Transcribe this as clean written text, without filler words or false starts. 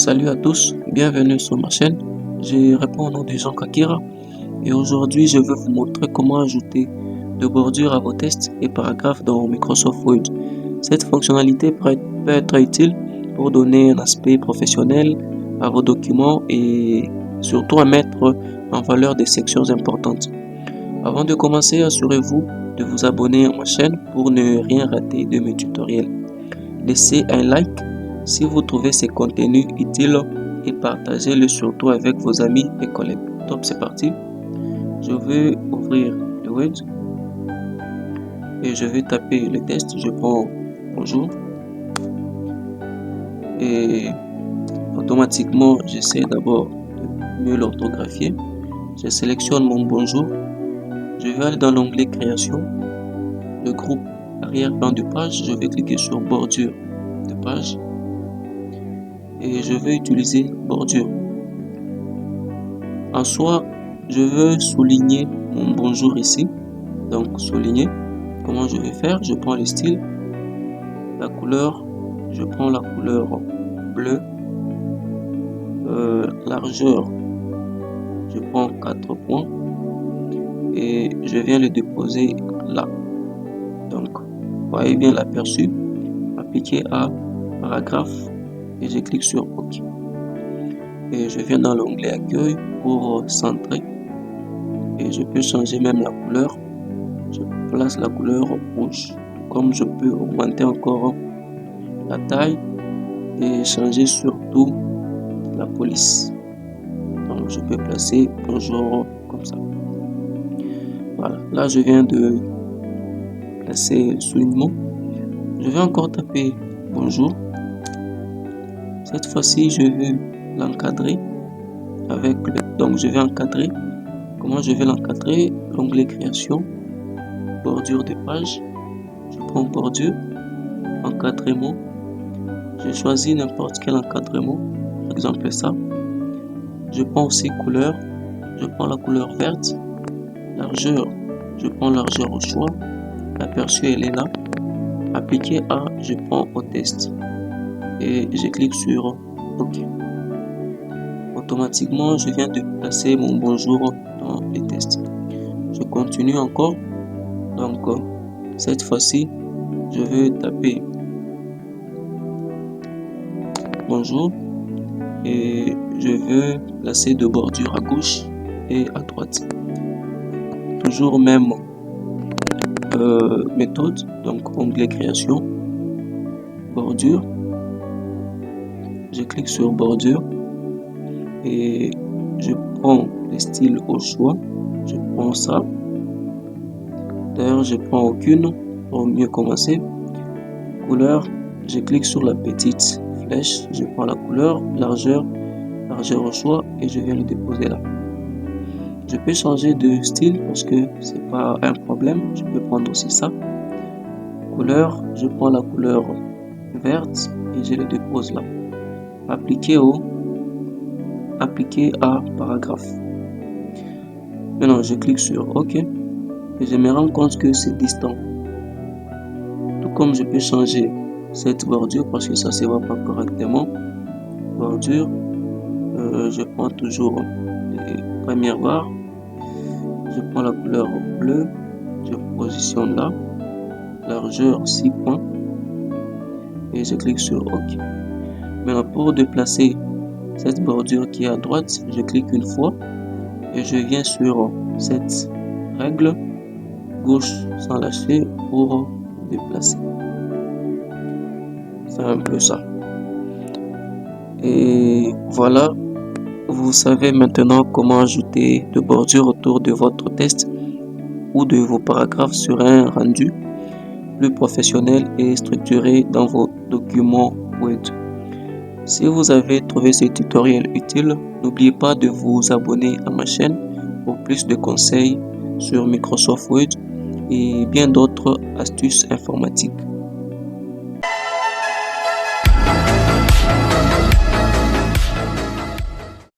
Salut à tous, bienvenue sur ma chaîne. Je réponds au nom de Jean Kakira et aujourd'hui je vais vous montrer comment ajouter de bordures à vos tests et paragraphes dans Microsoft Word. Cette fonctionnalité peut être utile pour donner un aspect professionnel à vos documents et surtout à mettre en valeur des sections importantes. Avant de commencer, assurez-vous de vous abonner à ma chaîne pour ne rien rater de mes tutoriels. Laissez un like si vous trouvez ces contenus utiles et partagez-le surtout avec vos amis et collègues. Top, c'est parti. Je vais ouvrir le Word et je vais taper le test. Je prends bonjour et automatiquement j'essaie d'abord de mieux l'orthographier. Je sélectionne mon bonjour. Je vais aller dans l'onglet création, le groupe arrière-plan de page. Je vais cliquer sur bordure de page et je vais utiliser bordure. En soi, je veux souligner mon bonjour ici. Donc souligner. Comment je vais faire? Je prends le style, la couleur, je prends la couleur bleue, largeur, je prends 4 points et je viens le déposer là. Donc, voyez bien l'aperçu, appliquer à paragraphe et je clique sur OK. Et je viens dans l'onglet accueil pour centrer et je peux changer même la couleur. Je place la couleur rouge. Comme je peux augmenter encore la taille et changer surtout la police. Donc je peux placer bonjour comme ça. Voilà, là je viens de placer le soulignement. Je vais encore taper bonjour. Cette fois-ci je vais l'encadrer avec donc je vais encadrer. Comment je vais l'encadrer? L'onglet création, bordure de page, je prends bordure, encadrement, je choisis n'importe quel encadrement, par exemple ça. Je prends aussi couleur, je prends la couleur verte, largeur, je prends largeur au choix, l'aperçu elle est là, appliquer à, je prends au test et je clique sur OK. Automatiquement, je viens de placer mon bonjour dans les tests. Je continue encore. Donc, cette fois-ci, je vais taper bonjour et je veux placer de bordure à gauche et à droite. Toujours même méthode, donc onglet création, bordure. Je clique sur bordure et je prends les styles au choix. Je prends ça. D'ailleurs, je prends aucune pour mieux commencer. Couleur, je clique sur la petite flèche. Je prends la couleur, largeur au choix et je viens le déposer là. Je peux changer de style parce que c'est pas un problème. Je peux prendre aussi ça. Couleur, je prends la couleur verte et je le dépose là. Appliquer à paragraphe. Maintenant, je clique sur OK et je me rends compte que c'est distant. Tout comme je peux changer cette bordure parce que ça se voit pas correctement. Bordure, je prends toujours les premières barres. Je prends la couleur bleue, je positionne là. Largeur 6 points et je clique sur OK. Maintenant, pour déplacer cette bordure qui est à droite, je clique une fois et je viens sur cette règle gauche sans lâcher pour déplacer. C'est un peu ça. Et voilà, vous savez maintenant comment ajouter de bordures autour de votre test ou de vos paragraphes sur un rendu plus professionnel et structuré dans vos documents Word. Si vous avez trouvé ce tutoriel utile, n'oubliez pas de vous abonner à ma chaîne pour plus de conseils sur Microsoft Word et bien d'autres astuces informatiques.